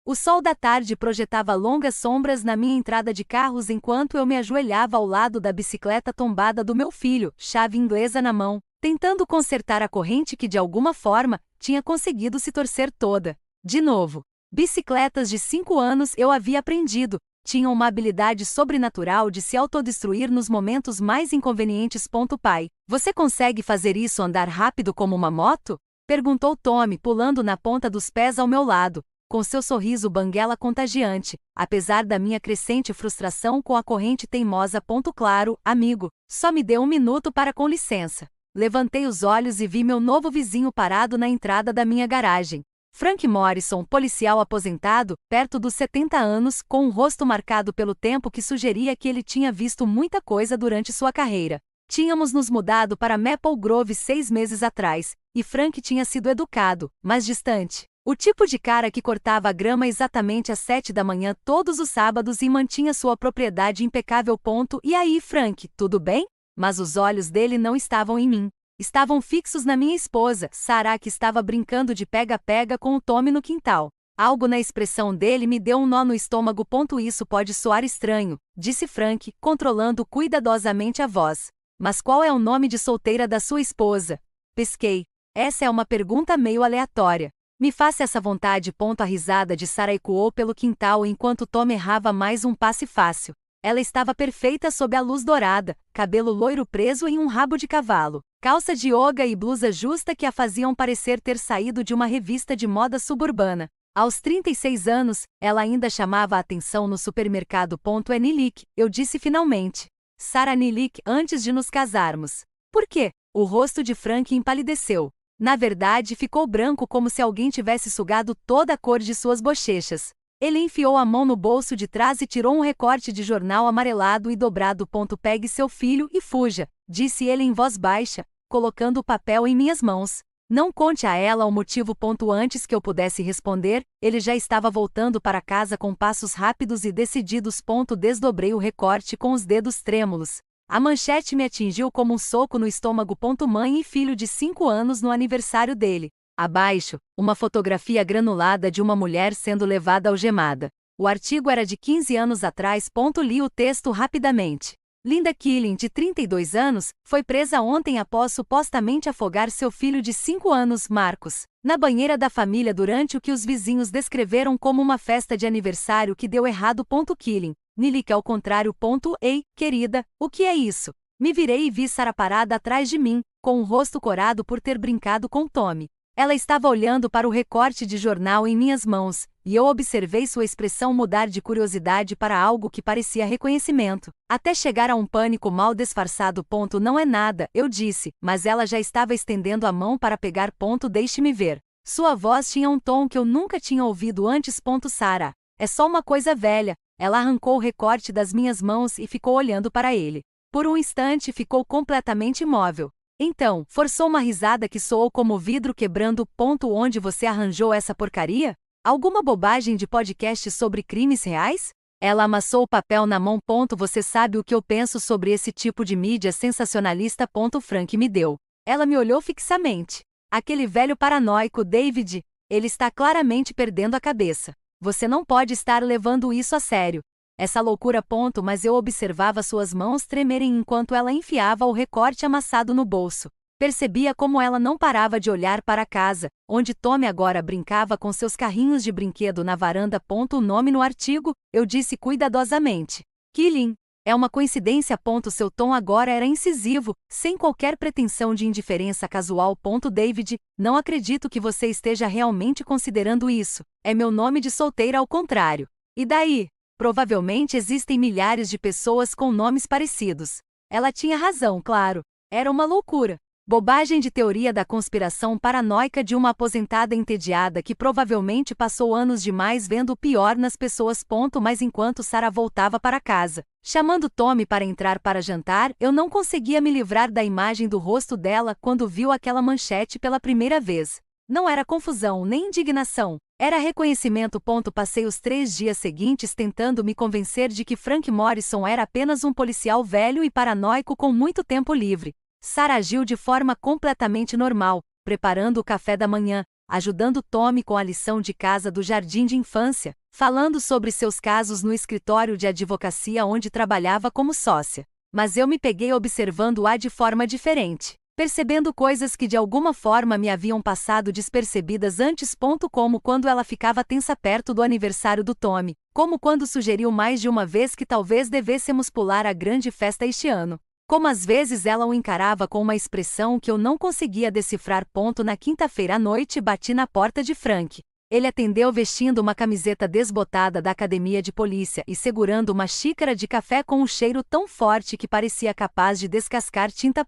O sol da tarde projetava longas sombras na minha entrada de carros enquanto eu me ajoelhava ao lado da bicicleta tombada do meu filho, chave inglesa na mão, tentando consertar a corrente que de alguma forma tinha conseguido se torcer toda. De novo. Bicicletas de 5 anos eu havia aprendido, tinham uma habilidade sobrenatural de se autodestruir nos momentos mais inconvenientes. Pai, você consegue fazer isso andar rápido como uma moto? Perguntou Tommy, pulando na ponta dos pés ao meu lado, com seu sorriso banguela contagiante, apesar da minha crescente frustração com a corrente teimosa. Claro, amigo, só me dê um minuto para com licença. Levantei os olhos e vi meu novo vizinho parado na entrada da minha garagem. Frank Morrison, policial aposentado, perto dos 70 anos, com um rosto marcado pelo tempo que sugeria que ele tinha visto muita coisa durante sua carreira. Tínhamos nos mudado para Maple Grove 6 meses atrás, e Frank tinha sido educado, mas distante. O tipo de cara que cortava a grama exatamente às 7 da manhã todos os sábados e mantinha sua propriedade impecável. E aí, Frank, tudo bem? Mas os olhos dele não estavam em mim. Estavam fixos na minha esposa, Sarah, que estava brincando de pega-pega com o Tommy no quintal. Algo na expressão dele me deu um nó no estômago. Isso pode soar estranho, disse Frank, controlando cuidadosamente a voz. Mas qual é o nome de solteira da sua esposa? Pesquei. Essa é uma pergunta meio aleatória. Me faça essa vontade. A risada de Sarah ecoou pelo quintal enquanto Tom errava mais um passe fácil. Ela estava perfeita sob a luz dourada, cabelo loiro preso em um rabo de cavalo, calça de yoga e blusa justa que a faziam parecer ter saído de uma revista de moda suburbana. Aos 36 anos, ela ainda chamava a atenção no supermercado. É Nilik, eu disse finalmente. Sarah Nilik, antes de nos casarmos. Por quê? O rosto de Frank empalideceu. Na verdade, ficou branco como se alguém tivesse sugado toda a cor de suas bochechas. Ele enfiou a mão no bolso de trás e tirou um recorte de jornal amarelado e dobrado. Pegue seu filho e fuja, disse ele em voz baixa, colocando o papel em minhas mãos. Não conte a ela o motivo. Antes que eu pudesse responder, ele já estava voltando para casa com passos rápidos e decididos. Desdobrei o recorte com os dedos trêmulos. A manchete me atingiu como um soco no estômago. Mãe e filho de 5 anos no aniversário dele. Abaixo, uma fotografia granulada de uma mulher sendo levada algemada. O artigo era de 15 anos atrás. Li o texto rapidamente. Linda Killing, de 32 anos, foi presa ontem após supostamente afogar seu filho de 5 anos, Marcos, na banheira da família durante o que os vizinhos descreveram como uma festa de aniversário que deu errado. Killing. Nilik ao contrário. Ei, querida, o que é isso? Me virei e vi Sarah parada atrás de mim, com o rosto corado por ter brincado com Tommy. Ela estava olhando para o recorte de jornal em minhas mãos, e eu observei sua expressão mudar de curiosidade para algo que parecia reconhecimento, até chegar a um pânico mal disfarçado. Não é nada, eu disse, mas ela já estava estendendo a mão para pegar. Deixe-me ver. Sua voz tinha um tom que eu nunca tinha ouvido antes. Sarah, é só uma coisa velha. Ela arrancou o recorte das minhas mãos e ficou olhando para ele. Por um instante ficou completamente imóvel. Então, forçou uma risada que soou como vidro quebrando. Onde você arranjou essa porcaria? Alguma bobagem de podcast sobre crimes reais? Ela amassou o papel na mão. Você sabe o que eu penso sobre esse tipo de mídia sensacionalista. Frank me deu. Ela me olhou fixamente. Aquele velho paranoico David, ele está claramente perdendo a cabeça. Você não pode estar levando isso a sério. Essa loucura. Mas eu observava suas mãos tremerem enquanto ela enfiava o recorte amassado no bolso. Percebia como ela não parava de olhar para a casa, onde Tommy agora brincava com seus carrinhos de brinquedo na varanda. O nome no artigo, eu disse cuidadosamente. Killing. É uma coincidência. Seu tom agora era incisivo, sem qualquer pretensão de indiferença casual. David, não acredito que você esteja realmente considerando isso. É meu nome de solteira ao contrário. E daí? Provavelmente existem milhares de pessoas com nomes parecidos. Ela tinha razão, claro. Era uma loucura. Bobagem de teoria da conspiração paranoica de uma aposentada entediada que provavelmente passou anos demais vendo o pior nas pessoas. Mas enquanto Sarah voltava para casa, chamando Tommy para entrar para jantar, eu não conseguia me livrar da imagem do rosto dela quando viu aquela manchete pela primeira vez. Não era confusão nem indignação. Era reconhecimento. Passei os 3 dias seguintes tentando me convencer de que Frank Morrison era apenas um policial velho e paranoico com muito tempo livre. Sarah agiu de forma completamente normal, preparando o café da manhã, ajudando Tommy com a lição de casa do jardim de infância, falando sobre seus casos no escritório de advocacia onde trabalhava como sócia. Mas eu me peguei observando-a de forma diferente, percebendo coisas que de alguma forma me haviam passado despercebidas antes. Como quando ela ficava tensa perto do aniversário do Tommy, como quando sugeriu mais de uma vez que talvez devêssemos pular a grande festa este ano. Como às vezes ela o encarava com uma expressão que eu não conseguia decifrar. Na quinta-feira à noite bati na porta de Frank. Ele atendeu vestindo uma camiseta desbotada da academia de polícia e segurando uma xícara de café com um cheiro tão forte que parecia capaz de descascar tinta.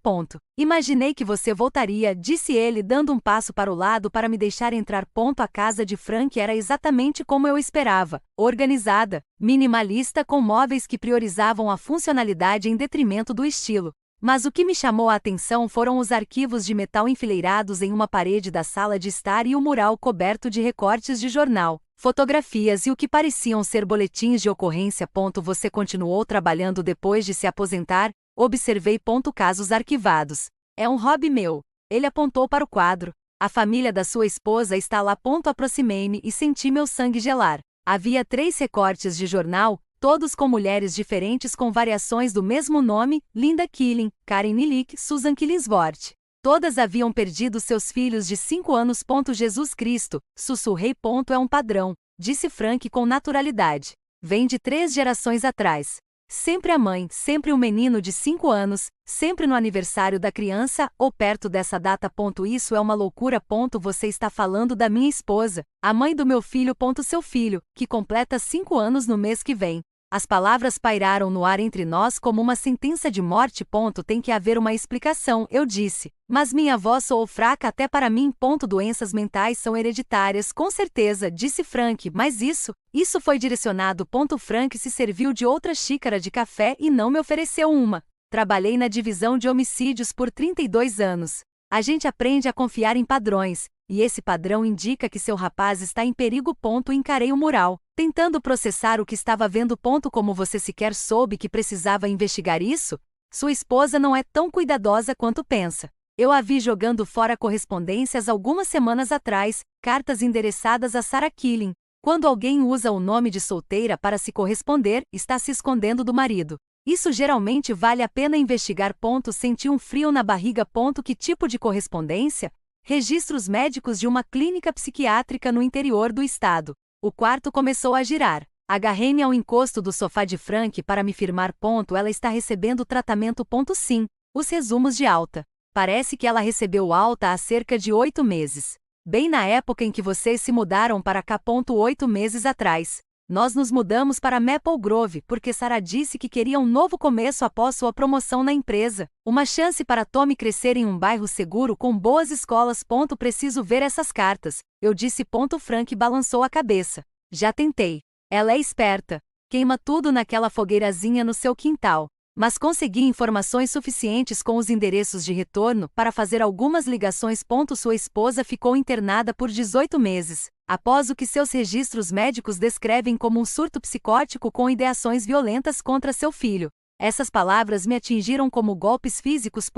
Imaginei que você voltaria, disse ele dando um passo para o lado para me deixar entrar. A casa de Frank era exatamente como eu esperava, organizada, minimalista com móveis que priorizavam a funcionalidade em detrimento do estilo. Mas o que me chamou a atenção foram os arquivos de metal enfileirados em uma parede da sala de estar e o mural coberto de recortes de jornal, fotografias e o que pareciam ser boletins de ocorrência. Você continuou trabalhando depois de se aposentar? Observei. Casos arquivados. É um hobby meu. Ele apontou para o quadro. A família da sua esposa está lá. Aproximei-me e senti meu sangue gelar. Havia 3 recortes de jornal, todos com mulheres diferentes com variações do mesmo nome: Linda Killing, Karen Milic, Susan Killingsworth. Todas haviam perdido seus filhos de 5 anos. Jesus Cristo, sussurrei. É um padrão, disse Frank com naturalidade. Vem de 3 gerações atrás. Sempre a mãe, sempre o menino de 5 anos, sempre no aniversário da criança, ou perto dessa data. Isso é uma loucura. Você está falando da minha esposa, a mãe do meu filho. Seu filho, que completa 5 anos no mês que vem. As palavras pairaram no ar entre nós como uma sentença de morte. Tem que haver uma explicação, eu disse. Mas minha voz soou fraca até para mim. Doenças mentais são hereditárias, com certeza, disse Frank, mas isso foi direcionado. Frank se serviu de outra xícara de café e não me ofereceu uma. Trabalhei na divisão de homicídios por 32 anos. A gente aprende a confiar em padrões, e esse padrão indica que seu rapaz está em perigo. Encarei o mural, tentando processar o que estava vendo. Como você sequer soube que precisava investigar isso? Sua esposa não é tão cuidadosa quanto pensa. Eu a vi jogando fora correspondências algumas semanas atrás, cartas endereçadas a Sarah Killing. Quando alguém usa o nome de solteira para se corresponder, está se escondendo do marido. Isso geralmente vale a pena investigar. Senti um frio na barriga. Que tipo de correspondência? Registros médicos de uma clínica psiquiátrica no interior do estado. O quarto começou a girar. Agarrei-me ao encosto do sofá de Frank para me firmar. Ela está recebendo tratamento. Sim. Os resumos de alta. Parece que ela recebeu alta há cerca de 8 meses. Bem na época em que vocês se mudaram para cá. 8 meses atrás. Nós nos mudamos para Maple Grove porque Sarah disse que queria um novo começo após sua promoção na empresa. Uma chance para Tommy crescer em um bairro seguro com boas escolas. Preciso ver essas cartas, eu disse. Frank balançou a cabeça. Já tentei. Ela é esperta. Queima tudo naquela fogueirazinha no seu quintal. Mas consegui informações suficientes com os endereços de retorno para fazer algumas ligações. Sua esposa ficou internada por 18 meses, após o que seus registros médicos descrevem como um surto psicótico com ideações violentas contra seu filho. Essas palavras me atingiram como golpes físicos.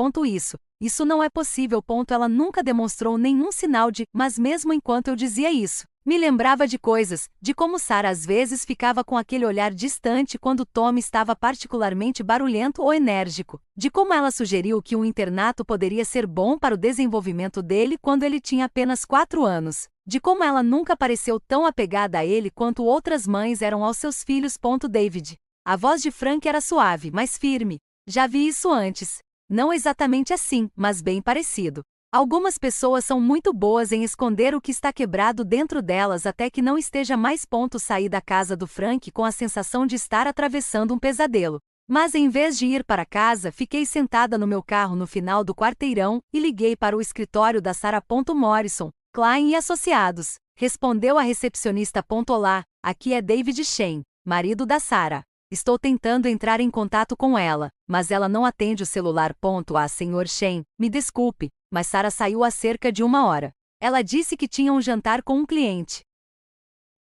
Isso não é possível. Ela nunca demonstrou nenhum sinal de, mas mesmo enquanto eu dizia isso, me lembrava de coisas, de como Sarah às vezes ficava com aquele olhar distante quando Tom estava particularmente barulhento ou enérgico, de como ela sugeriu que um internato poderia ser bom para o desenvolvimento dele quando ele tinha apenas 4 anos, de como ela nunca pareceu tão apegada a ele quanto outras mães eram aos seus filhos. David. A voz de Frank era suave, mas firme. Já vi isso antes. Não exatamente assim, mas bem parecido. Algumas pessoas são muito boas em esconder o que está quebrado dentro delas até que não esteja mais. Saí da casa do Frank com a sensação de estar atravessando um pesadelo. Mas em vez de ir para casa, fiquei sentada no meu carro no final do quarteirão e liguei para o escritório da Sarah. Morrison, Klein e Associados. Respondeu a recepcionista. Olá, aqui é David Shane, marido da Sarah. Estou tentando entrar em contato com ela, mas ela não atende o celular. Sr. Shane, me desculpe, mas Sarah saiu há cerca de 1 hora. Ela disse que tinha um jantar com um cliente.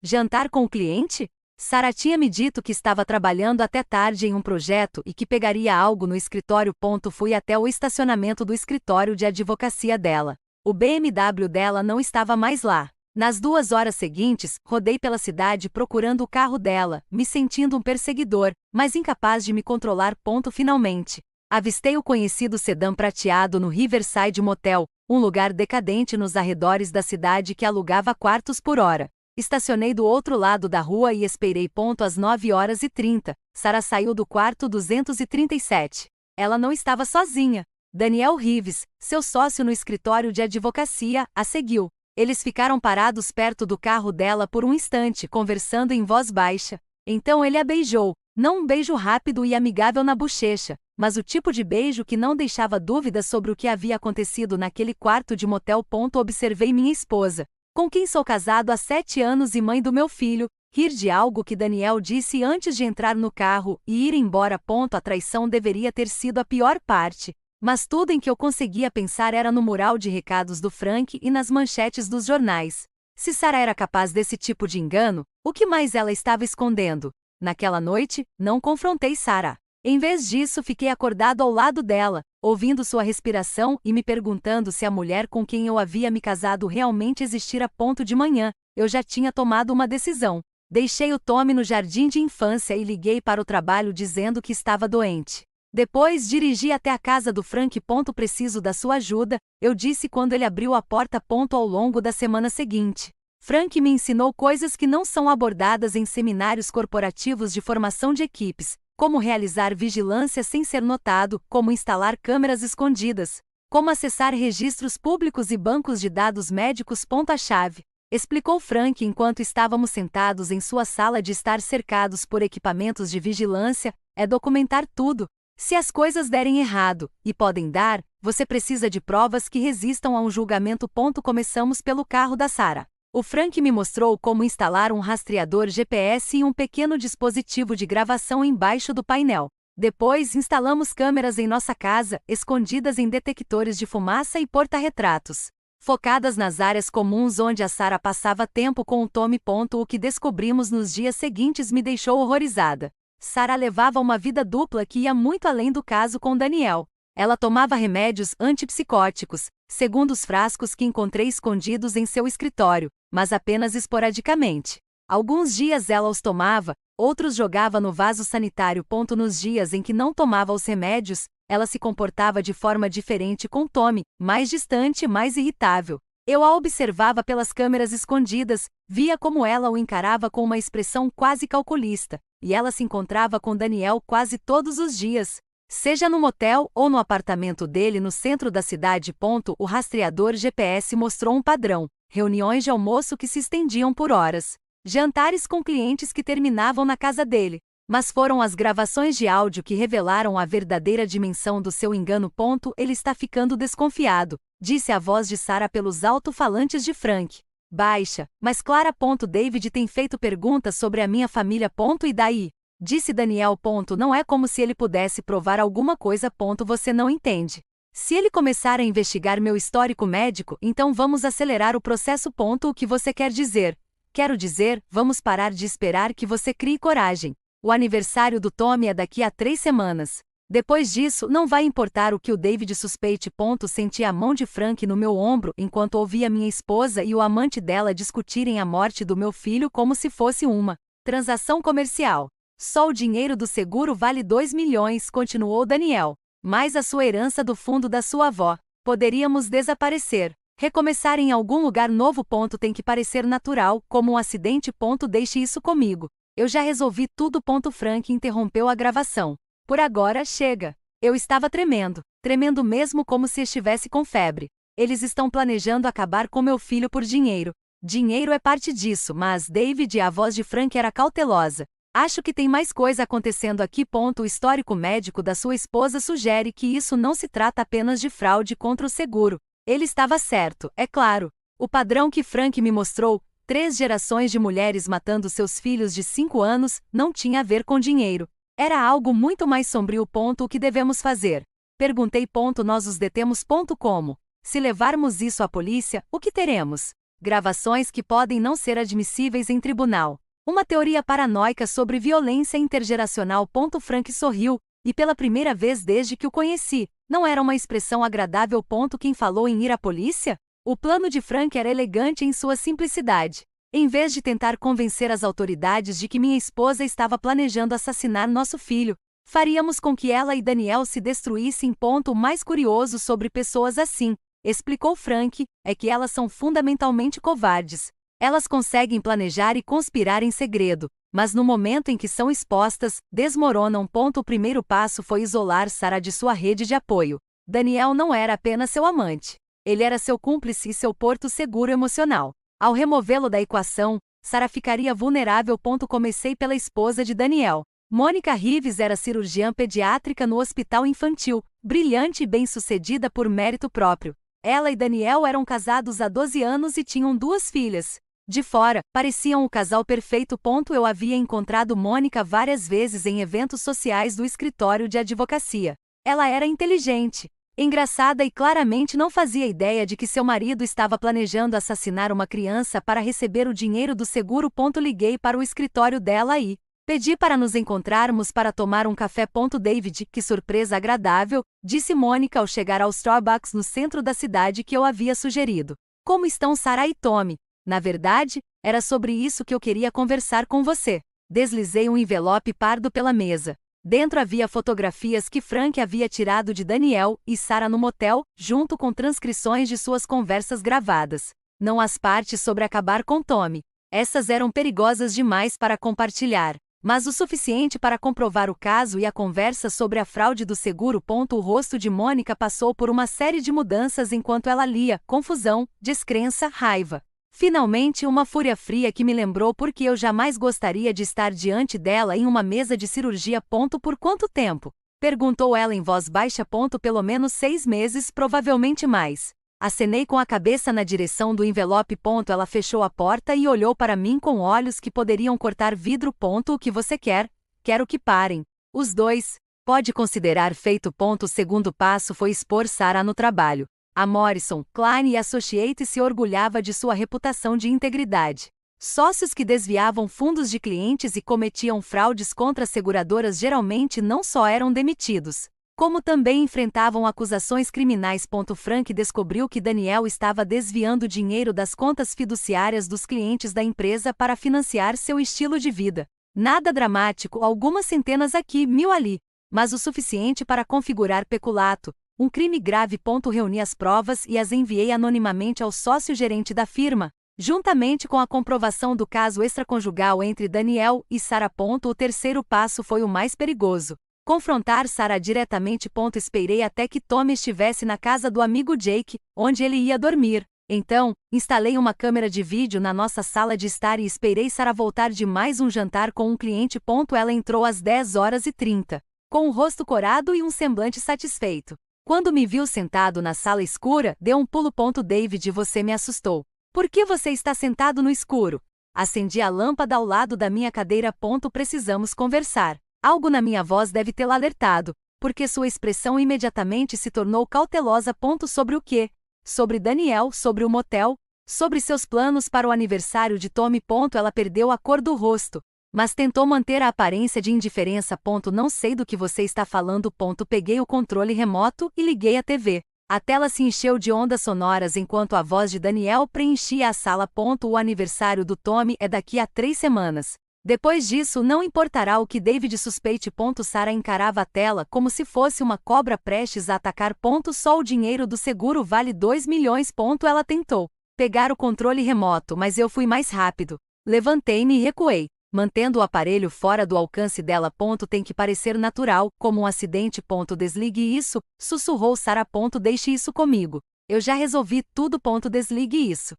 Jantar com o cliente? Sarah tinha me dito que estava trabalhando até tarde em um projeto e que pegaria algo no escritório. Fui até o estacionamento do escritório de advocacia dela. O BMW dela não estava mais lá. Nas 2 horas seguintes, rodei pela cidade procurando o carro dela, me sentindo um perseguidor, mas incapaz de me controlar. Finalmente, avistei o conhecido sedã prateado no Riverside Motel, um lugar decadente nos arredores da cidade que alugava quartos por hora. Estacionei do outro lado da rua e esperei. Às 9h30, Sarah saiu do quarto 237. Ela não estava sozinha. Daniel Rives, seu sócio no escritório de advocacia, a seguiu. Eles ficaram parados perto do carro dela por um instante, conversando em voz baixa. Então ele a beijou, não um beijo rápido e amigável na bochecha, mas o tipo de beijo que não deixava dúvidas sobre o que havia acontecido naquele quarto de motel. Observei minha esposa, com quem sou casado há 7 anos e mãe do meu filho, rir de algo que Daniel disse antes de entrar no carro e ir embora. A traição deveria ter sido a pior parte. Mas tudo em que eu conseguia pensar era no mural de recados do Frank e nas manchetes dos jornais. Se Sarah era capaz desse tipo de engano, o que mais ela estava escondendo? Naquela noite, não confrontei Sarah. Em vez disso, fiquei acordado ao lado dela, ouvindo sua respiração e me perguntando se a mulher com quem eu havia me casado realmente existira. De manhã, eu já tinha tomado uma decisão. Deixei o Tommy no jardim de infância e liguei para o trabalho dizendo que estava doente. Depois dirigi até a casa do Frank. Preciso da sua ajuda, eu disse quando ele abriu a porta. Ao longo da semana seguinte, Frank me ensinou coisas que não são abordadas em seminários corporativos de formação de equipes, como realizar vigilância sem ser notado, como instalar câmeras escondidas, como acessar registros públicos e bancos de dados médicos. A chave, explicou Frank enquanto estávamos sentados em sua sala de estar cercados por equipamentos de vigilância, é documentar tudo. Se as coisas derem errado, e podem dar, você precisa de provas que resistam a um julgamento. Começamos pelo carro da Sarah. O Frank me mostrou como instalar um rastreador GPS e um pequeno dispositivo de gravação embaixo do painel. Depois instalamos câmeras em nossa casa, escondidas em detectores de fumaça e porta-retratos, focadas nas áreas comuns onde a Sarah passava tempo com o Tommy. O que descobrimos nos dias seguintes me deixou horrorizada. Sarah levava uma vida dupla que ia muito além do caso com Daniel. Ela tomava remédios antipsicóticos, segundo os frascos que encontrei escondidos em seu escritório, mas apenas esporadicamente. Alguns dias ela os tomava, outros jogava no vaso sanitário. Nos dias em que não tomava os remédios, ela se comportava de forma diferente com Tommy, mais distante e mais irritável. Eu a observava pelas câmeras escondidas, via como ela o encarava com uma expressão quase calculista, e ela se encontrava com Daniel quase todos os dias, seja no motel ou no apartamento dele no centro da cidade. O rastreador GPS mostrou um padrão: reuniões de almoço que se estendiam por horas, jantares com clientes que terminavam na casa dele. Mas foram as gravações de áudio que revelaram a verdadeira dimensão do seu engano. Ele está ficando desconfiado, disse a voz de Sarah pelos alto-falantes de Frank. Baixa, mas clara. David tem feito perguntas sobre a minha família. E daí? Disse Daniel. Não é como se ele pudesse provar alguma coisa. Você não entende. Se ele começar a investigar meu histórico médico, então vamos acelerar o processo. O que você quer dizer? Quero dizer, vamos parar de esperar que você crie coragem. O aniversário do Tommy é daqui a 3 semanas. Depois disso, não vai importar o que o David suspeite. Senti a mão de Frank no meu ombro enquanto ouvia minha esposa e o amante dela discutirem a morte do meu filho como se fosse uma transação comercial. Só o dinheiro do seguro vale 2 milhões, continuou Daniel. Mais a sua herança do fundo da sua avó. Poderíamos desaparecer. Recomeçar em algum lugar novo. Tem que parecer natural, como um acidente. Deixe isso comigo. Eu já resolvi tudo. Frank interrompeu a gravação. Por agora, chega. Eu estava tremendo mesmo, como se estivesse com febre. Eles estão planejando acabar com meu filho por dinheiro. Dinheiro é parte disso, mas David, a voz de Frank era cautelosa. Acho que tem mais coisa acontecendo aqui. O histórico médico da sua esposa sugere que isso não se trata apenas de fraude contra o seguro. Ele estava certo, é claro. O padrão que Frank me mostrou, 3 gerações de mulheres matando seus filhos de 5 anos, não tinha a ver com dinheiro. Era algo muito mais sombrio. O que devemos fazer? Perguntei. Nós os detemos. Como? Se levarmos isso à polícia, o que teremos? Gravações que podem não ser admissíveis em tribunal. Uma teoria paranoica sobre violência intergeracional. Frank sorriu, e pela primeira vez desde que o conheci, não era uma expressão agradável. Quem falou em ir à polícia? O plano de Frank era elegante em sua simplicidade. Em vez de tentar convencer as autoridades de que minha esposa estava planejando assassinar nosso filho, faríamos com que ela e Daniel se destruíssem. O mais curioso sobre pessoas assim, explicou Frank, é que elas são fundamentalmente covardes. Elas conseguem planejar e conspirar em segredo, mas no momento em que são expostas, desmoronam. O primeiro passo foi isolar Sarah de sua rede de apoio. Daniel não era apenas seu amante. Ele era seu cúmplice e seu porto seguro emocional. Ao removê-lo da equação, Sarah ficaria vulnerável. Comecei pela esposa de Daniel. Mônica Reeves era cirurgiã pediátrica no hospital infantil, brilhante e bem-sucedida por mérito próprio. Ela e Daniel eram casados há 12 anos e tinham 2 filhas. De fora, pareciam o casal perfeito. Eu havia encontrado Mônica várias vezes em eventos sociais do escritório de advocacia. Ela era inteligente, engraçada e claramente não fazia ideia de que seu marido estava planejando assassinar uma criança para receber o dinheiro do seguro. Liguei para o escritório dela e pedi para nos encontrarmos para tomar um café. David, que surpresa agradável, disse Mônica ao chegar ao Starbucks no centro da cidade que eu havia sugerido. Como estão Sarah e Tommy? Na verdade, era sobre isso que eu queria conversar com você. Deslizei um envelope pardo pela mesa. Dentro havia fotografias que Frank havia tirado de Daniel e Sarah no motel, junto com transcrições de suas conversas gravadas. Não as partes sobre acabar com Tommy. Essas eram perigosas demais para compartilhar, mas o suficiente para comprovar o caso e a conversa sobre a fraude do seguro. O rosto de Mônica passou por uma série de mudanças enquanto ela lia: confusão, descrença, raiva. Finalmente, uma fúria fria que me lembrou porque eu jamais gostaria de estar diante dela em uma mesa de cirurgia. Por quanto tempo? Perguntou ela em voz baixa. Pelo menos 6 meses, provavelmente mais. Acenei com a cabeça na direção do envelope. Ela fechou a porta e olhou para mim com olhos que poderiam cortar vidro. O que você quer? Quero que parem. Os dois. Pode considerar feito. O segundo passo foi expor Sarah no trabalho. A Morrison, Klein Associates se orgulhava de sua reputação de integridade. Sócios que desviavam fundos de clientes e cometiam fraudes contra seguradoras geralmente não só eram demitidos, como também enfrentavam acusações criminais. Frank descobriu que Daniel estava desviando dinheiro das contas fiduciárias dos clientes da empresa para financiar seu estilo de vida. Nada dramático, algumas centenas aqui, 1000 ali, mas o suficiente para configurar peculato. Um crime grave. Reuni as provas e as enviei anonimamente ao sócio-gerente da firma, juntamente com a comprovação do caso extraconjugal entre Daniel e Sarah. O terceiro passo foi o mais perigoso: confrontar Sarah diretamente. Esperei até que Tommy estivesse na casa do amigo Jake, onde ele ia dormir. Então, instalei uma câmera de vídeo na nossa sala de estar e esperei Sarah voltar de mais um jantar com um cliente. Ela entrou às 10h30, com o rosto corado e um semblante satisfeito. Quando me viu sentado na sala escura, deu um pulo. David, você me assustou. Por que você está sentado no escuro? Acendi a lâmpada ao lado da minha cadeira. Precisamos conversar. Algo na minha voz deve tê-la alertado, porque sua expressão imediatamente se tornou cautelosa. Sobre o quê? Sobre Daniel, sobre o motel, sobre seus planos para o aniversário de Tommy. Ela perdeu a cor do rosto, mas tentou manter a aparência de indiferença. Não sei do que você está falando. Peguei o controle remoto e liguei a TV. A tela se encheu de ondas sonoras enquanto a voz de Daniel preenchia a sala. O aniversário do Tommy é daqui a 3 semanas. Depois disso, não importará o que David suspeite. Sarah encarava a tela como se fosse uma cobra prestes a atacar. Só o dinheiro do seguro vale 2 milhões. Ela tentou pegar o controle remoto, mas eu fui mais rápido. Levantei-me e recuei, mantendo o aparelho fora do alcance dela. Tem que parecer natural, como um acidente. Desligue isso, sussurrou Sarah. Deixe isso comigo. Eu já resolvi tudo. Desligue isso.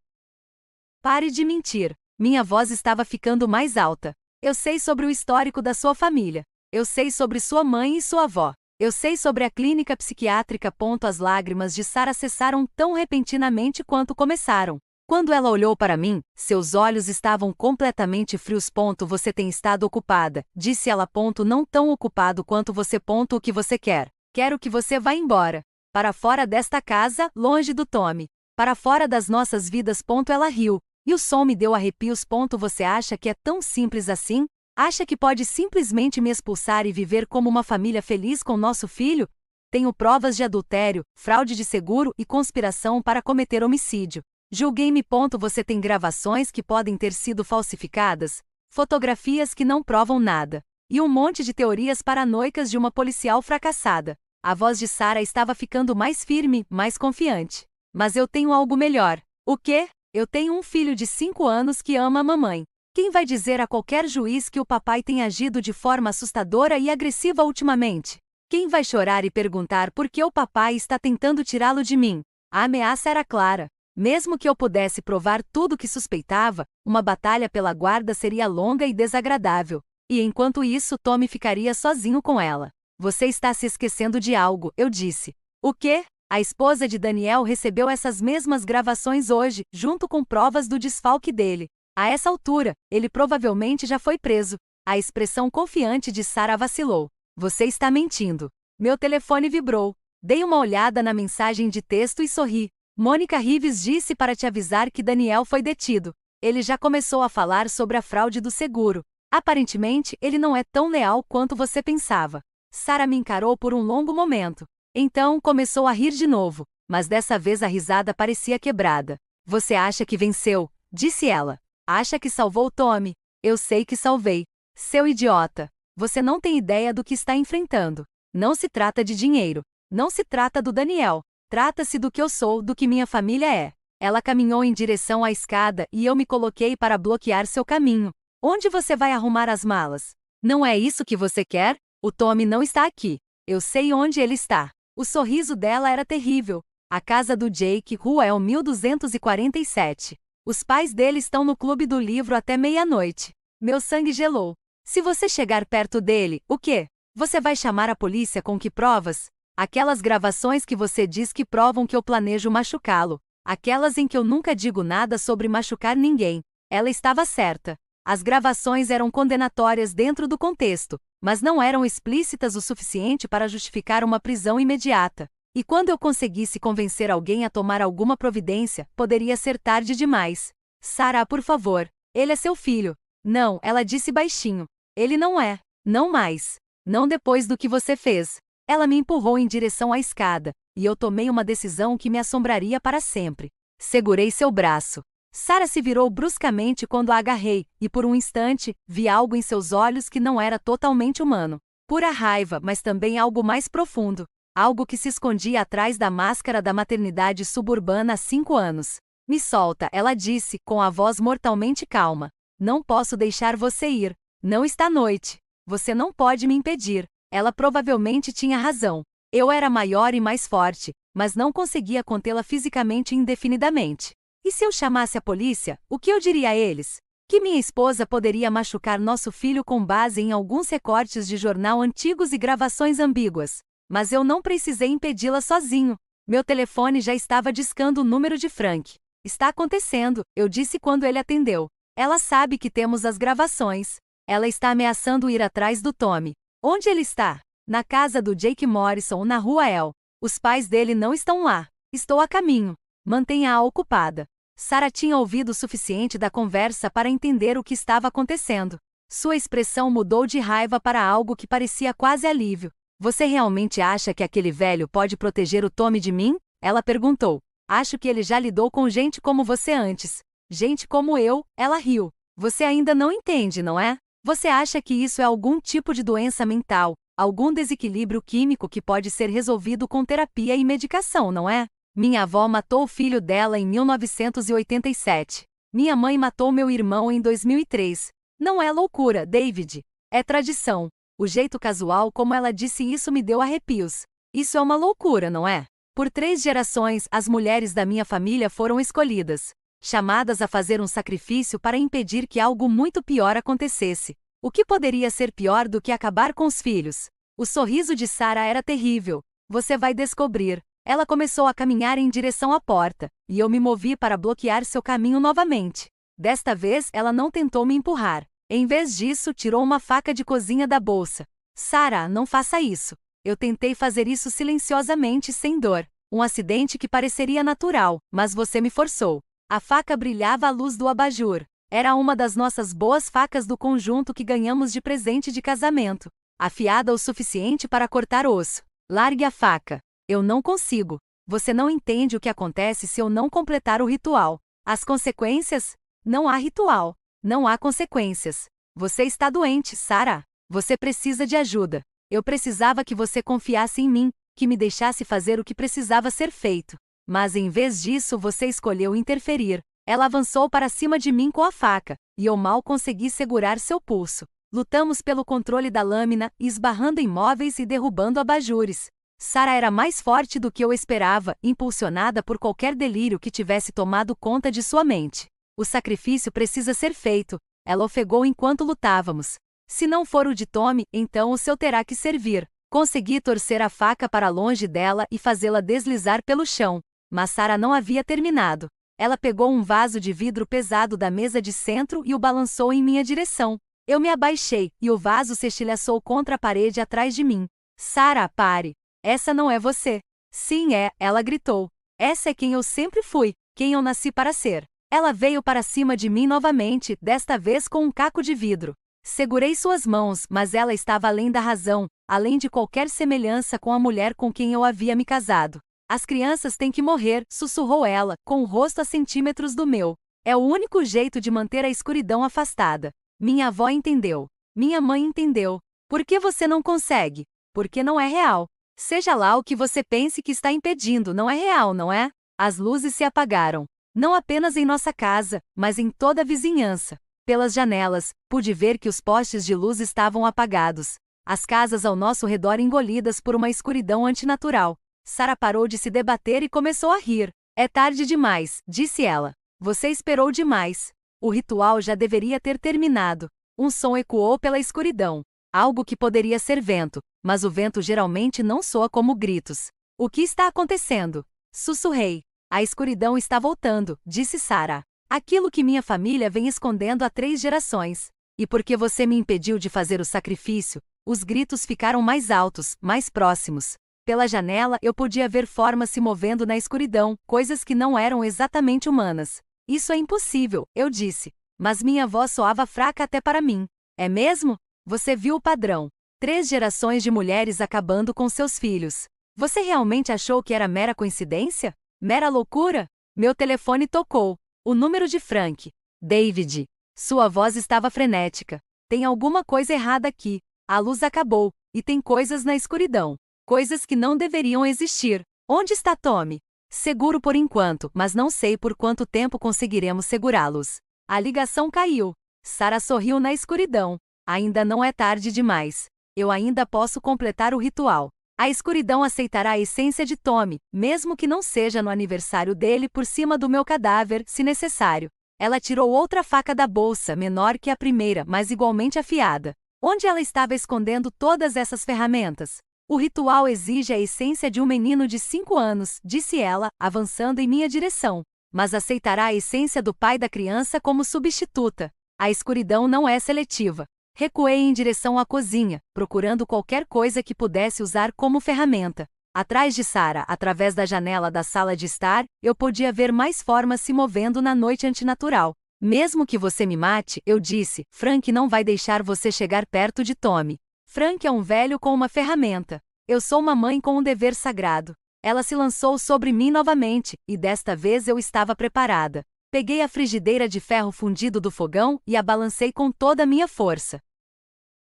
Pare de mentir. Minha voz estava ficando mais alta. Eu sei sobre o histórico da sua família. Eu sei sobre sua mãe e sua avó. Eu sei sobre a clínica psiquiátrica. As lágrimas de Sarah cessaram tão repentinamente quanto começaram. Quando ela olhou para mim, seus olhos estavam completamente frios. Você tem estado ocupada, disse ela. Não tão ocupado quanto você. O que você quer? Quero que você vá embora. Para fora desta casa, longe do Tommy. Para fora das nossas vidas. Ela riu, e o som me deu arrepios. Você acha que é tão simples assim? Acha que pode simplesmente me expulsar e viver como uma família feliz com nosso filho? Tenho provas de adultério, fraude de seguro e conspiração para cometer homicídio. Julguei-me. Você tem gravações que podem ter sido falsificadas, fotografias que não provam nada, e um monte de teorias paranoicas de uma policial fracassada. A voz de Sarah estava ficando mais firme, mais confiante. Mas eu tenho algo melhor. O quê? Eu tenho um filho de 5 anos que ama a mamãe. Quem vai dizer a qualquer juiz que o papai tem agido de forma assustadora e agressiva ultimamente? Quem vai chorar e perguntar por que o papai está tentando tirá-lo de mim? A ameaça era clara. Mesmo que eu pudesse provar tudo o que suspeitava, uma batalha pela guarda seria longa e desagradável. E enquanto isso, Tommy ficaria sozinho com ela. Você está se esquecendo de algo, eu disse. O quê? A esposa de Daniel recebeu essas mesmas gravações hoje, junto com provas do desfalque dele. A essa altura, ele provavelmente já foi preso. A expressão confiante de Sarah vacilou. Você está mentindo. Meu telefone vibrou. Dei uma olhada na mensagem de texto e sorri. Mônica Rives disse para te avisar que Daniel foi detido. Ele já começou a falar sobre a fraude do seguro. Aparentemente, ele não é tão leal quanto você pensava. Sarah me encarou por um longo momento. Então, começou a rir de novo, mas dessa vez a risada parecia quebrada. Você acha que venceu? Disse ela. Acha que salvou Tommy? Eu sei que salvei. Seu idiota. Você não tem ideia do que está enfrentando. Não se trata de dinheiro. Não se trata do Daniel. Trata-se do que eu sou, do que minha família é. Ela caminhou em direção à escada e eu me coloquei para bloquear seu caminho. Onde você vai arrumar as malas? Não é isso que você quer? O Tommy não está aqui. Eu sei onde ele está. O sorriso dela era terrível. A casa do Jake, Rua El 1247. Os pais dele estão no clube do livro até meia-noite. Meu sangue gelou. Se você chegar perto dele, o quê? Você vai chamar a polícia com que provas? Aquelas gravações que você diz que provam que eu planejo machucá-lo. Aquelas em que eu nunca digo nada sobre machucar ninguém. Ela estava certa. As gravações eram condenatórias dentro do contexto, mas não eram explícitas o suficiente para justificar uma prisão imediata. E quando eu conseguisse convencer alguém a tomar alguma providência, poderia ser tarde demais. Sarah, por favor. Ele é seu filho. Não, ela disse baixinho. Ele não é. Não mais. Não depois do que você fez. Ela me empurrou em direção à escada, e eu tomei uma decisão que me assombraria para sempre. Segurei seu braço. Sarah se virou bruscamente quando a agarrei, e por um instante, vi algo em seus olhos que não era totalmente humano. Pura raiva, mas também algo mais profundo. Algo que se escondia atrás da máscara da maternidade suburbana há 5 anos. Me solta, ela disse, com a voz mortalmente calma. Não posso deixar você ir. Não está noite. Você não pode me impedir. Ela provavelmente tinha razão. Eu era maior e mais forte, mas não conseguia contê-la fisicamente indefinidamente. E se eu chamasse a polícia, o que eu diria a eles? Que minha esposa poderia machucar nosso filho com base em alguns recortes de jornal antigos e gravações ambíguas. Mas eu não precisei impedi-la sozinho. Meu telefone já estava discando o número de Frank. Está acontecendo, eu disse quando ele atendeu. Ela sabe que temos as gravações. Ela está ameaçando ir atrás do Tommy. Onde ele está? Na casa do Jake Morrison, na Rua El. Os pais dele não estão lá. Estou a caminho. Mantenha-a ocupada. Sarah tinha ouvido o suficiente da conversa para entender o que estava acontecendo. Sua expressão mudou de raiva para algo que parecia quase alívio. Você realmente acha que aquele velho pode proteger o Tommy de mim? Ela perguntou. Acho que ele já lidou com gente como você antes. Gente como eu, ela riu. Você ainda não entende, não é? Você acha que isso é algum tipo de doença mental, algum desequilíbrio químico que pode ser resolvido com terapia e medicação, não é? Minha avó matou o filho dela em 1987. Minha mãe matou meu irmão em 2003. Não é loucura, David. É tradição. O jeito casual como ela disse isso me deu arrepios. Isso é uma loucura, não é? Por 3 gerações, as mulheres da minha família foram escolhidas, chamadas a fazer um sacrifício para impedir que algo muito pior acontecesse. O que poderia ser pior do que acabar com os filhos? O sorriso de Sarah era terrível. Você vai descobrir. Ela começou a caminhar em direção à porta, e eu me movi para bloquear seu caminho novamente. Desta vez, ela não tentou me empurrar. Em vez disso, tirou uma faca de cozinha da bolsa. Sarah, não faça isso. Eu tentei fazer isso silenciosamente sem dor. Um acidente que pareceria natural, mas você me forçou. A faca brilhava à luz do abajur. Era uma das nossas boas facas do conjunto que ganhamos de presente de casamento. Afiada o suficiente para cortar osso. Largue a faca. Eu não consigo. Você não entende o que acontece se eu não completar o ritual. As consequências? Não há ritual. Não há consequências. Você está doente, Sarah. Você precisa de ajuda. Eu precisava que você confiasse em mim, que me deixasse fazer o que precisava ser feito. Mas em vez disso você escolheu interferir. Ela avançou para cima de mim com a faca, e eu mal consegui segurar seu pulso. Lutamos pelo controle da lâmina, esbarrando em móveis e derrubando abajures. Sarah era mais forte do que eu esperava, impulsionada por qualquer delírio que tivesse tomado conta de sua mente. O sacrifício precisa ser feito. Ela ofegou enquanto lutávamos. Se não for o de Tommy, então o seu terá que servir. Consegui torcer a faca para longe dela e fazê-la deslizar pelo chão. Mas Sarah não havia terminado. Ela pegou um vaso de vidro pesado da mesa de centro e o balançou em minha direção. Eu me abaixei, e o vaso se estilhaçou contra a parede atrás de mim. Sarah, pare! Essa não é você. Sim, é, ela gritou. Essa é quem eu sempre fui, quem eu nasci para ser. Ela veio para cima de mim novamente, desta vez com um caco de vidro. Segurei suas mãos, mas ela estava além da razão, além de qualquer semelhança com a mulher com quem eu havia me casado. As crianças têm que morrer, sussurrou ela, com o rosto a centímetros do meu. É o único jeito de manter a escuridão afastada. Minha avó entendeu. Minha mãe entendeu. Por que você não consegue? Porque não é real. Seja lá o que você pense que está impedindo, não é real, não é? As luzes se apagaram. Não apenas em nossa casa, mas em toda a vizinhança. Pelas janelas, pude ver que os postes de luz estavam apagados. As casas ao nosso redor engolidas por uma escuridão antinatural. Sarah parou de se debater e começou a rir. É tarde demais, disse ela. Você esperou demais. O ritual já deveria ter terminado. Um som ecoou pela escuridão. Algo que poderia ser vento, mas o vento geralmente não soa como gritos. O que está acontecendo? Sussurrei. A escuridão está voltando, disse Sarah. Aquilo que minha família vem escondendo há 3 gerações. E porque você me impediu de fazer o sacrifício, os gritos ficaram mais altos, mais próximos. Pela janela eu podia ver formas se movendo na escuridão, coisas que não eram exatamente humanas. Isso é impossível, eu disse. Mas minha voz soava fraca até para mim. É mesmo? Você viu o padrão. 3 gerações de mulheres acabando com seus filhos. Você realmente achou que era mera coincidência? Mera loucura? Meu telefone tocou. O número de Frank. David. Sua voz estava frenética. Tem alguma coisa errada aqui. A luz acabou, e tem coisas na escuridão. Coisas que não deveriam existir. Onde está Tommy? Seguro por enquanto, mas não sei por quanto tempo conseguiremos segurá-los. A ligação caiu. Sarah sorriu na escuridão. Ainda não é tarde demais. Eu ainda posso completar o ritual. A escuridão aceitará a essência de Tommy, mesmo que não seja no aniversário dele por cima do meu cadáver, se necessário. Ela tirou outra faca da bolsa, menor que a primeira, mas igualmente afiada. Onde ela estava escondendo todas essas ferramentas? O ritual exige a essência de um menino de 5 anos, disse ela, avançando em minha direção. Mas aceitará a essência do pai da criança como substituta. A escuridão não é seletiva. Recuei em direção à cozinha, procurando qualquer coisa que pudesse usar como ferramenta. Atrás de Sarah, através da janela da sala de estar, eu podia ver mais formas se movendo na noite antinatural. Mesmo que você me mate, eu disse, Frank não vai deixar você chegar perto de Tommy. Frank é um velho com uma ferramenta. Eu sou uma mãe com um dever sagrado. Ela se lançou sobre mim novamente, e desta vez eu estava preparada. Peguei a frigideira de ferro fundido do fogão e a balancei com toda a minha força.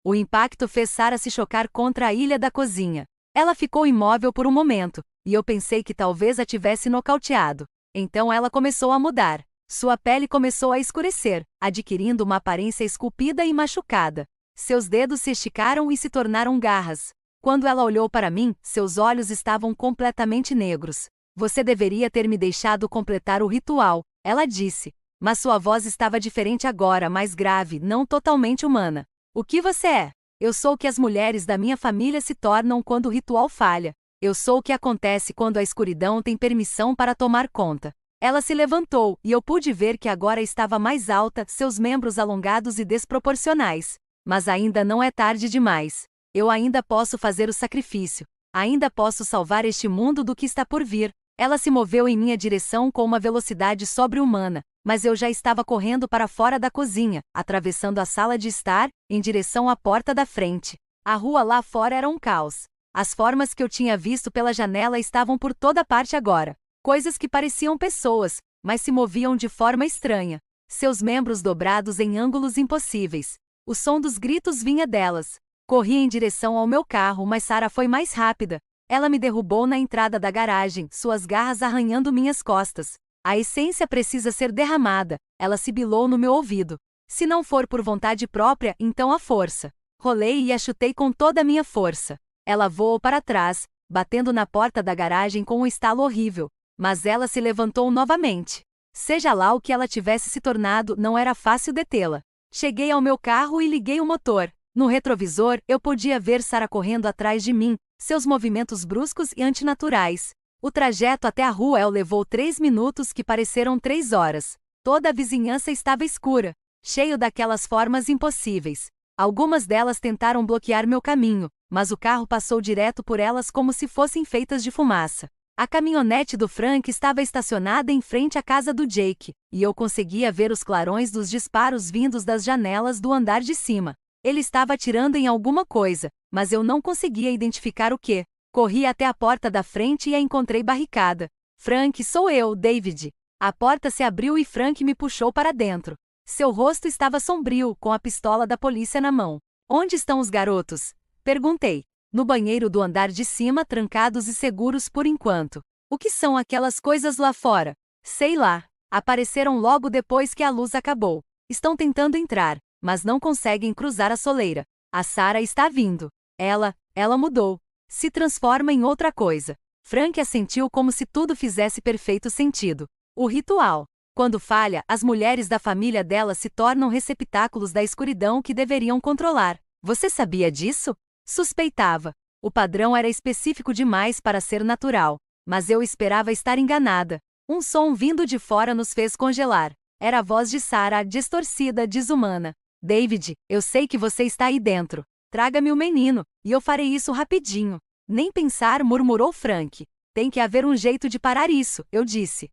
O impacto fez Sarah se chocar contra a ilha da cozinha. Ela ficou imóvel por um momento, e eu pensei que talvez a tivesse nocauteado. Então ela começou a mudar. Sua pele começou a escurecer, adquirindo uma aparência esculpida e machucada. Seus dedos se esticaram e se tornaram garras. Quando ela olhou para mim, seus olhos estavam completamente negros. Você deveria ter me deixado completar o ritual, ela disse. Mas sua voz estava diferente agora, mais grave, não totalmente humana. O que você é? Eu sou o que as mulheres da minha família se tornam quando o ritual falha. Eu sou o que acontece quando a escuridão tem permissão para tomar conta. Ela se levantou, e eu pude ver que agora estava mais alta, seus membros alongados e desproporcionais. Mas ainda não é tarde demais. Eu ainda posso fazer o sacrifício. Ainda posso salvar este mundo do que está por vir. Ela se moveu em minha direção com uma velocidade sobre-humana, mas eu já estava correndo para fora da cozinha, atravessando a sala de estar, em direção à porta da frente. A rua lá fora era um caos. As formas que eu tinha visto pela janela estavam por toda parte agora. Coisas que pareciam pessoas, mas se moviam de forma estranha. Seus membros dobrados em ângulos impossíveis. O som dos gritos vinha delas. Corri em direção ao meu carro, mas Sarah foi mais rápida. Ela me derrubou na entrada da garagem, suas garras arranhando minhas costas. A essência precisa ser derramada, ela sibilou no meu ouvido. Se não for por vontade própria, então a força. Rolei e a chutei com toda a minha força. Ela voou para trás, batendo na porta da garagem com um estalo horrível. Mas ela se levantou novamente. Seja lá o que ela tivesse se tornado, não era fácil detê-la. Cheguei ao meu carro e liguei o motor. No retrovisor, eu podia ver Sarah correndo atrás de mim, seus movimentos bruscos e antinaturais. O trajeto até a rua levou 3 minutos que pareceram 3 horas. Toda a vizinhança estava escura, cheio daquelas formas impossíveis. Algumas delas tentaram bloquear meu caminho, mas o carro passou direto por elas como se fossem feitas de fumaça. A caminhonete do Frank estava estacionada em frente à casa do Jake, e eu conseguia ver os clarões dos disparos vindos das janelas do andar de cima. Ele estava atirando em alguma coisa, mas eu não conseguia identificar o que. Corri até a porta da frente e a encontrei barricada. Frank, sou eu, David. A porta se abriu e Frank me puxou para dentro. Seu rosto estava sombrio, com a pistola da polícia na mão. Onde estão os garotos? Perguntei. No banheiro do andar de cima, trancados e seguros por enquanto. O que são aquelas coisas lá fora? Sei lá. Apareceram logo depois que a luz acabou. Estão tentando entrar, mas não conseguem cruzar a soleira. A Sarah está vindo. Ela mudou. Se transforma em outra coisa. Frank assentiu como se tudo fizesse perfeito sentido. O ritual. Quando falha, as mulheres da família dela se tornam receptáculos da escuridão que deveriam controlar. Você sabia disso? Suspeitava. O padrão era específico demais para ser natural. Mas eu esperava estar enganada. Um som vindo de fora nos fez congelar. Era a voz de Sarah, distorcida, desumana. David, eu sei que você está aí dentro. Traga-me o menino, e eu farei isso rapidinho. Nem pensar, murmurou Frank. Tem que haver um jeito de parar isso, eu disse.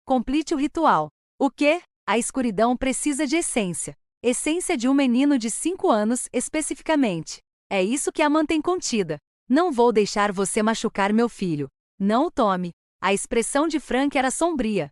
Complete o ritual. O quê? A escuridão precisa de essência. Essência de um menino de 5 anos, especificamente. É isso que a mantém contida. Não vou deixar você machucar meu filho. Não o tome. A expressão de Frank era sombria.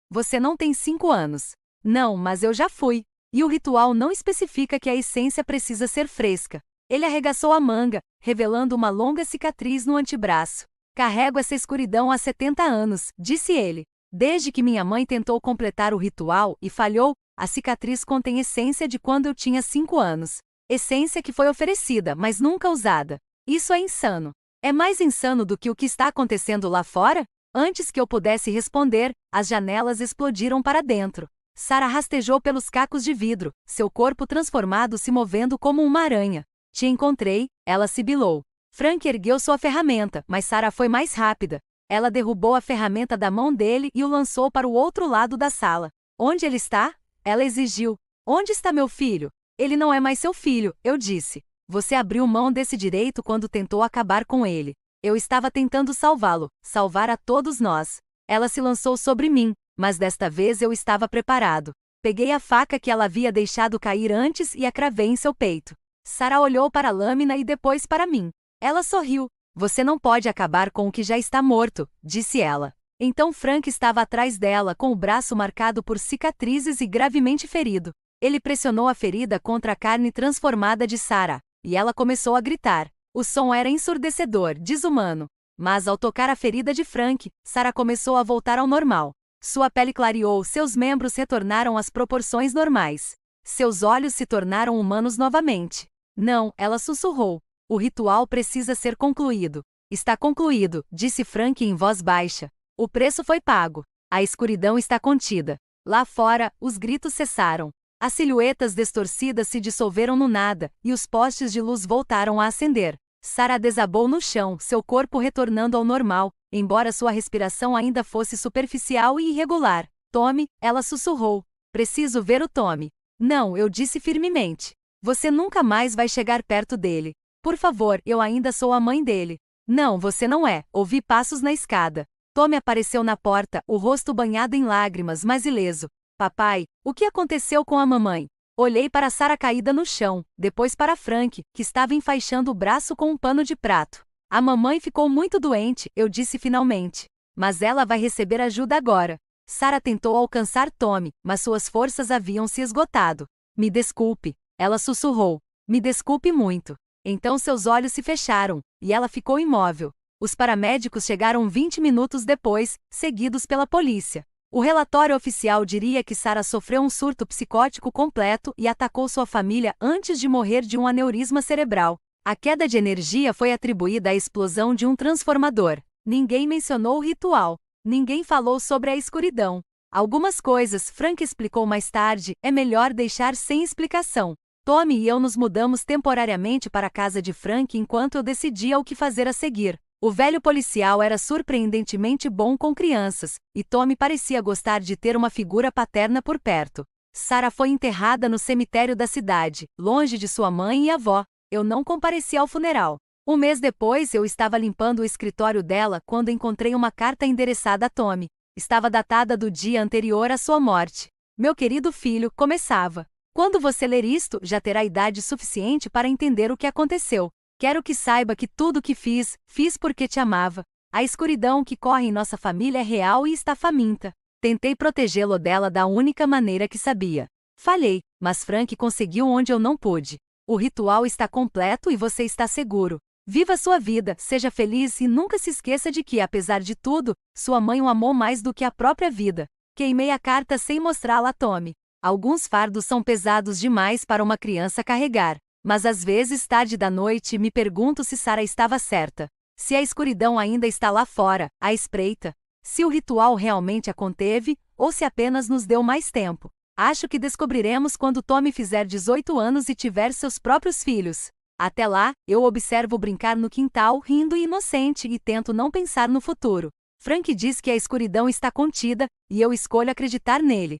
Você não tem 5 anos. Não, mas eu já fui. E o ritual não especifica que a essência precisa ser fresca. Ele arregaçou a manga, revelando uma longa cicatriz no antebraço. Carrego essa escuridão há 70 anos, disse ele. Desde que minha mãe tentou completar o ritual e falhou, a cicatriz contém essência de quando eu tinha 5 anos. Essência que foi oferecida, mas nunca usada. Isso é insano. É mais insano do que o que está acontecendo lá fora? Antes que eu pudesse responder, as janelas explodiram para dentro. Sarah rastejou pelos cacos de vidro, seu corpo transformado se movendo como uma aranha. Te encontrei, ela sibilou. Frank ergueu sua ferramenta, mas Sarah foi mais rápida. Ela derrubou a ferramenta da mão dele e o lançou para o outro lado da sala. Onde ele está? Ela exigiu. Onde está meu filho? Ele não é mais seu filho, eu disse. Você abriu mão desse direito quando tentou acabar com ele. Eu estava tentando salvá-lo, salvar a todos nós. Ela se lançou sobre mim, mas desta vez eu estava preparado. Peguei a faca que ela havia deixado cair antes e a cravei em seu peito. Sarah olhou para a lâmina e depois para mim. Ela sorriu. Você não pode acabar com o que já está morto, disse ela. Então Frank estava atrás dela com o braço marcado por cicatrizes e gravemente ferido. Ele pressionou a ferida contra a carne transformada de Sarah, e ela começou a gritar. O som era ensurdecedor, desumano. Mas ao tocar a ferida de Frank, Sarah começou a voltar ao normal. Sua pele clareou, seus membros retornaram às proporções normais. Seus olhos se tornaram humanos novamente. Não, ela sussurrou. O ritual precisa ser concluído. Está concluído, disse Frank em voz baixa. O preço foi pago. A escuridão está contida. Lá fora, os gritos cessaram. As silhuetas distorcidas se dissolveram no nada, e os postes de luz voltaram a acender. Sarah desabou no chão, seu corpo retornando ao normal, embora sua respiração ainda fosse superficial e irregular. Tommy, ela sussurrou. Preciso ver o Tommy. Não, eu disse firmemente. Você nunca mais vai chegar perto dele. Por favor, eu ainda sou a mãe dele. Não, você não é. Ouvi passos na escada. Tommy apareceu na porta, o rosto banhado em lágrimas, mas ileso. Papai, o que aconteceu com a mamãe? Olhei para Sarah caída no chão, depois para Frank, que estava enfaixando o braço com um pano de prato. A mamãe ficou muito doente, eu disse finalmente. Mas ela vai receber ajuda agora. Sarah tentou alcançar Tommy, mas suas forças haviam se esgotado. Me desculpe, ela sussurrou. Me desculpe muito. Então seus olhos se fecharam, e ela ficou imóvel. Os paramédicos chegaram 20 minutos depois, seguidos pela polícia. O relatório oficial diria que Sarah sofreu um surto psicótico completo e atacou sua família antes de morrer de um aneurisma cerebral. A queda de energia foi atribuída à explosão de um transformador. Ninguém mencionou o ritual. Ninguém falou sobre a escuridão. Algumas coisas, Frank explicou mais tarde, é melhor deixar sem explicação. Tommy e eu nos mudamos temporariamente para a casa de Frank enquanto eu decidia o que fazer a seguir. O velho policial era surpreendentemente bom com crianças, e Tommy parecia gostar de ter uma figura paterna por perto. Sarah foi enterrada no cemitério da cidade, longe de sua mãe e avó. Eu não compareci ao funeral. Um mês depois eu estava limpando o escritório dela quando encontrei uma carta endereçada a Tommy. Estava datada do dia anterior à sua morte. Meu querido filho, começava. Quando você ler isto, já terá idade suficiente para entender o que aconteceu. Quero que saiba que tudo o que fiz porque te amava. A escuridão que corre em nossa família é real e está faminta. Tentei protegê-lo dela da única maneira que sabia. Falhei, mas Frank conseguiu onde eu não pude. O ritual está completo e você está seguro. Viva sua vida, seja feliz e nunca se esqueça de que, apesar de tudo, sua mãe o amou mais do que a própria vida. Queimei a carta sem mostrá-la a Tommy. Alguns fardos são pesados demais para uma criança carregar. Mas às vezes, tarde da noite, me pergunto se Sarah estava certa. Se a escuridão ainda está lá fora, à espreita. Se o ritual realmente a conteve, ou se apenas nos deu mais tempo. Acho que descobriremos quando Tommy fizer 18 anos e tiver seus próprios filhos. Até lá, eu observo brincar no quintal, rindo e inocente, e tento não pensar no futuro. Frank diz que a escuridão está contida, e eu escolho acreditar nele.